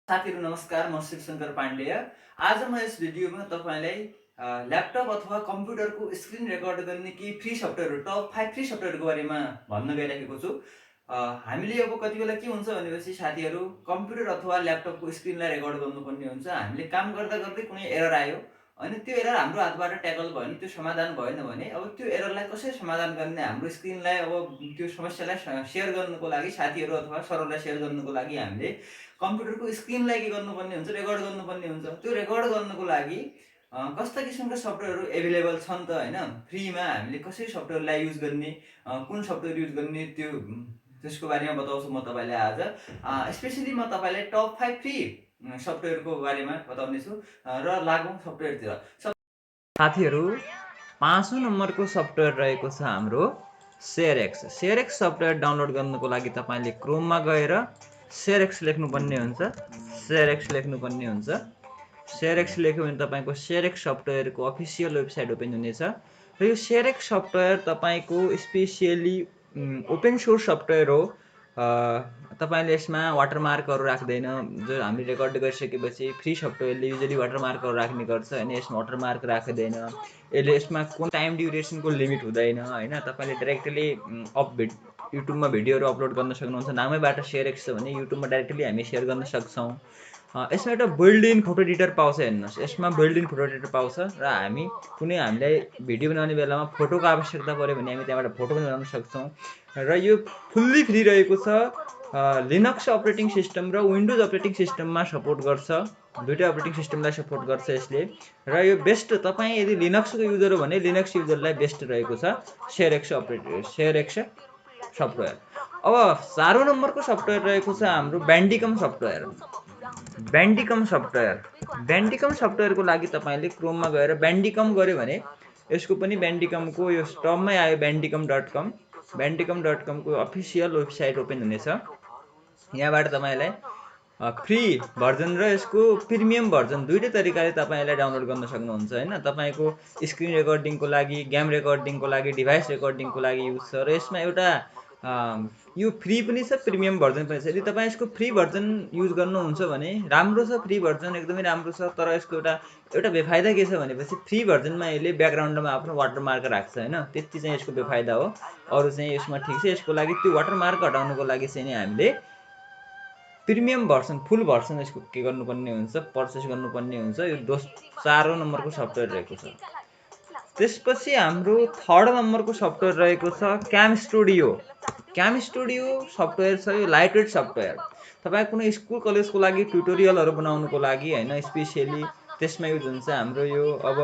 साथीहरु नमस्कार, म शिवशंकर पाण्डेय। आज म यस भिडियोमा तपाईलाई ल्यापटप अथवा कम्प्युटरको स्क्रिन रेकर्ड गर्ने केही फ्री सफ्टवेयरहरु टप 5 फ्री सफ्टवेयरको बारेमा भन्न गइरहेको छु। हामीले अब कति बेला के हुन्छ भनेपछि साथीहरु कम्प्युटर अथवा ल्यापटपको स्क्रिनलाई रेकर्ड गर्नुपर्ने हुन्छ। हामीले काम गर्दा गर्दै कुनै एरर आयो अनि त्यो एरर हाम्रो हातबाट ट्याकल भयो भने त्यो समाधान भएन भने अब त्यो एररलाई कसरी समाधान गर्ने हाम्रो स्क्रिनलाई अब त्यो समस्यालाई सेयर गर्नुको लागि साथीहरु अथवा सरलाई सेयर गर्नुको लागि हामीले कम्प्युटरको स्क्रिनलाई के गर्नुपर्ने हुन्छ रेकर्ड गर्नुपर्ने हुन्छ। त्यो रेकर्ड गर्नुको लागि कस्ता किसिमका सफ्टवेयरहरु एभाइलेबल छन् त हैन। फ्रीमा हामीले कसरी सफ्टवेयरलाई युज गर्ने, कुन सफ्टवेयर युज गर्ने त्यसको बारेमा बताउँछु म तपाईलाई आज। स्पेशली म तपाईलाई टप 5 फ्री सफ्टवेयरको बारेमा बताउने छु र लागौं सफ्टवेयरतिर। साथीहरु 5औं नम्बरको सफ्टवेयर रहेको छ हाम्रो शेयरएक्स। शेयरएक्स सफ्टवेयर डाउनलोड गर्नको लागि तपाईले क्रोममा गएर शेयरएक्स लेख्नुपर्ने हुन्छ। शेयरएक्स लेख्नुपर्ने हुन्छ। शेयरएक्स लेख्यो भने तपाईको शेयरएक्स सफ्टवेयरको अफिसियल वेबसाइट ओपन हुनेछ र यो शेयरएक्स सफ्टवेयर तपाईको स्पेशली ओपन सोर्स सफ्टवेयर हो। तपाईले यसमा वाटरमार्कहरु राख्दैन। जो हामीले रेकर्ड गरिसकेपछि फ्री सफ्टवेयरले युजुअली वाटरमार्कहरु राख्ने गर्छ हैन। यसमा वाटरमार्क राख्दैन। यसमा कुन टाइम ड्युरेसनको लिमिट हुँदैन हैन। तपाईले डाइरेक्टली युट्युबमा भिडियोहरु अपलोड गर्न सक्नुहुन्छ। नामैबाट शेयरएक्स छ भने युट्युबमा डाइरेक्टली हामी शेयर गर्न सक्छौं। यसमा एउटा बिल्ड इन फोटो एडिटर पाउँछ हेर्नुस्। यसमा बिल्ड इन फोटो एडिटर पाउँछ र हामीलाई भिडियो बनाउने बेलामा फोटोको आवश्यकता पर्यो भने हामी त्यहाँबाट फोटो पनि बनाउन सक्छौं र यो फुल्ली फ्री रहेको छ। लिनक्स अपरेटिङ सिस्टम र विन्डोज अपरेटिङ सिस्टममा सपोर्ट गर्छ। दुईटै अपरेटिङ सिस्टमलाई सपोर्ट गर्छ यसले र यो बेस्ट तपाई यदि लिनक्सको युजर हो भने लिनक्स युजरलाई बेस्ट रहेको छ शेयरएक्स सफ्टवेयर। अब 4औं नम्बरको सफ्टवेयर रहेको छ हाम्रो ब्यान्डिकम सफ्टवेयर। ब्यान्डिकम सफ्टवेयरको लागि तपाईले क्रोममा गएर ब्यान्डिकम गर्यो भने यसको पनि ब्यान्डिकमको यो टपमै आयो ब्यान्डिकम.com। ब्यान्डिकम.com को अफिसियल वेबसाइट ओपन हुनेछ। यहाँबाट तपाईलाई फ्री भर्जन र यसको प्रिमियम भर्जन दुईटै तरिकाले तपाईलाई डाउनलोड गर्न सक्नुहुन्छ हैन। तपाईको स्क्रिन रेकर्डिङको लागि, गेम रेकर्डिङको लागि, डिभाइस रेकर्डिङको लागि युज छ र यसमा एउटा यो फ्री पनि छ, प्रिमियम भर्जन पनि छ। यदि तपाई यसको फ्री भर्जन युज गर्नुहुन्छ भने राम्रो छ। फ्री भर्जन एकदमै राम्रो छ। तर यसको एउटा बेफाइदा के छ भनेपछि फ्री भर्जनमा यसले ब्याकग्राउन्डमा आफ्नो वाटरमार्क राख्छ हैन। त्यति चाहिँ यसको बेफाइदा हो। अरु चाहिँ यसमा ठीक छ। यसको लागि त्यो वाटरमार्क हटाउनको लागि चाहिँ हामीले प्रिमियम भर्सन फुल भर्सन यसको के गर्नुपर्ने हुन्छ, पर्चेस गर्नुपर्ने हुन्छ। यो 4औं नम्बरको सफ्टवेयर रहेको छ। त्यसपछि हाम्रो 3rd नम्बरको सफ्टवेयर रहेको छ क्याम स्टुडियो। क्याम स्टुडियो सफ्टवेयर छ यो लाइटवेट सफ्टवेयर। तपाई कुनै स्कुल कलेजको लागि ट्युटोरियलहरु बनाउनको लागि हैन स्पेशली त्यसमा युज हुन्छ हाम्रो यो अब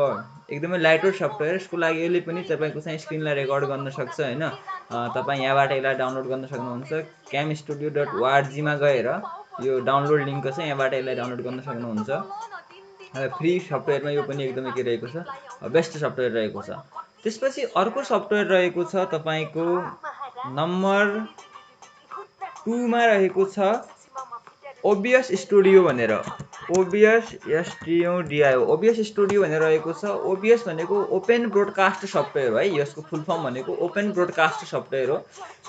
एकदमै लाइटवेट सफ्टवेयर। यसको लागि यसले पनि तपाईको चाहिँ स्क्रिनलाई रेकर्ड गर्न सक्छ हैन। तपाई यहाँबाट यसलाई डाउनलोड गर्न सक्नुहुन्छ। camstudio.org मा गएर यो डाउनलोड लिंक छ, यहाँबाट यसलाई डाउनलोड गर्न सक्नुहुन्छ। फ्री सफ्टवेयरमा यो पनि एकदमै के रहेको छ, बेस्ट सफ्टवेयर रहेको छ। त्यसपछि अर्को सफ्टवेयर रहेको छ तपाईको नम्बर 2 मा रहेको छ ओबीएस स्टुडियो भनेर। ओबीएस स्टुडियो भनेर रहेको छ। ओबीएस भनेको ओपन ब्रोडकास्ट सफ्टवेयर हो है। यसको फुल फर्म भनेको ओपन ब्रोडकास्ट सफ्टवेयर हो।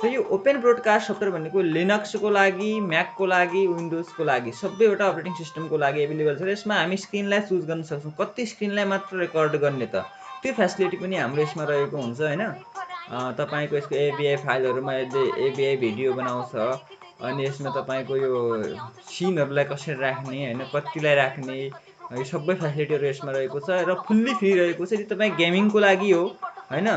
र यो ओपन ब्रोडकास्ट सफ्टवेयर भनेको लिनक्सको लागि, म्याकको लागि, विन्डोजको लागि सबैवटा अपरेटिङ सिस्टमको लागि एभाइलेबल छ। यसमा हामी स्क्रिनलाई चुज गर्न सक्छौं कति स्क्रिनलाई मात्र रेकर्ड गर्ने त। त्यो फ्यासिलिटी पनि हाम्रो यसमा रहेको हुन्छ हैन। तपाईको यसको एपीआई फाइलहरुमा यसले एपीआई भिडियो बनाउँछ अनि यसमा तपाईको यो सिनहरुलाई कसरी राख्ने हैन, कतिलाई राख्ने यो सबै फ्यासिलिटीहरु यसमा रहेको छ र फुल्ली फ्री रहेको छ। यदि तपाई गेमिङको लागि हो हैन,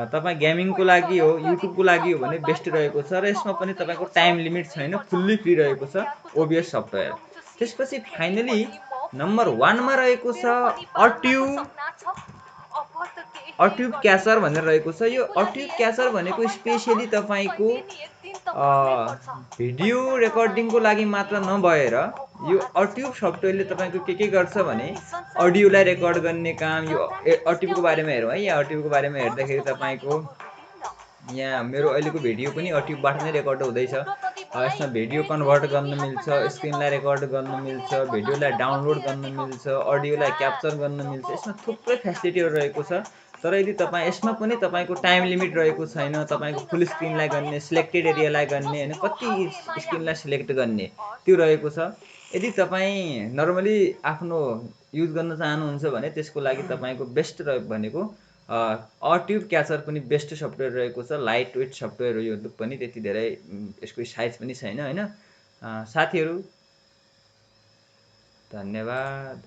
तपाई गेमिङको लागि हो, युट्युबको लागि हो भने बेस्ट रहेको छ र यसमा पनि तपाईको टाइम लिमिट छैन, फुल्ली फ्री रहेको छ ओबीएस सफ्टवेयर। त्यसपछि फाइनली नम्बर 1 मा रहेको छ अट्युब क्याचर भनेर रहेको छ। यो अट्युब क्याचर भनेको स्पेशली तपाईको भिडियो रेकर्डिङको लागि मात्र नभएर यो अट्युब सफ्टवेयरले तपाईको के गर्छ भने अडियोलाई रेकर्ड गर्ने काम। यो अट्युबको बारेमा हेरौँ है। यहाँ अट्युबको बारेमा हेर्दाखेरि तपाईको यहाँ मेरो अहिलेको भिडियो पनि अट्युबबाट नै रेकर्ड हुँदैछ। यसमा भिडियो कन्भर्ट गर्न मिल्छ, स्क्रिनलाई रेकर्ड गर्न मिल्छ, भिडियोलाई डाउनलोड गर्न मिल्छ, अडियोलाई क्याप्चर गर्न मिल्छ। यसमा थुप्रै फ्यासिलिटीहरु रहेको छ। तर यदि तपाईँ यसमा पनि तपाईँको टाइम लिमिट रहेको छैन, तपाईँको फुल स्क्रिनलाई गर्ने, सिलेक्टेड एरियालाई गर्ने होइन, कति स्क्रिनलाई सिलेक्ट गर्ने त्यो रहेको छ। यदि तपाईँ नर्मली आफ्नो युज गर्न चाहनुहुन्छ भने त्यसको लागि तपाईँको बेस्ट भनेको ट्युब क्याचर पनि बेस्ट सफ्टवेयर रहेको छ। लाइट वेट सफ्टवेयर हो यो पनि, त्यति धेरै यसको साइज पनि छैन होइन। साथीहरू धन्यवाद।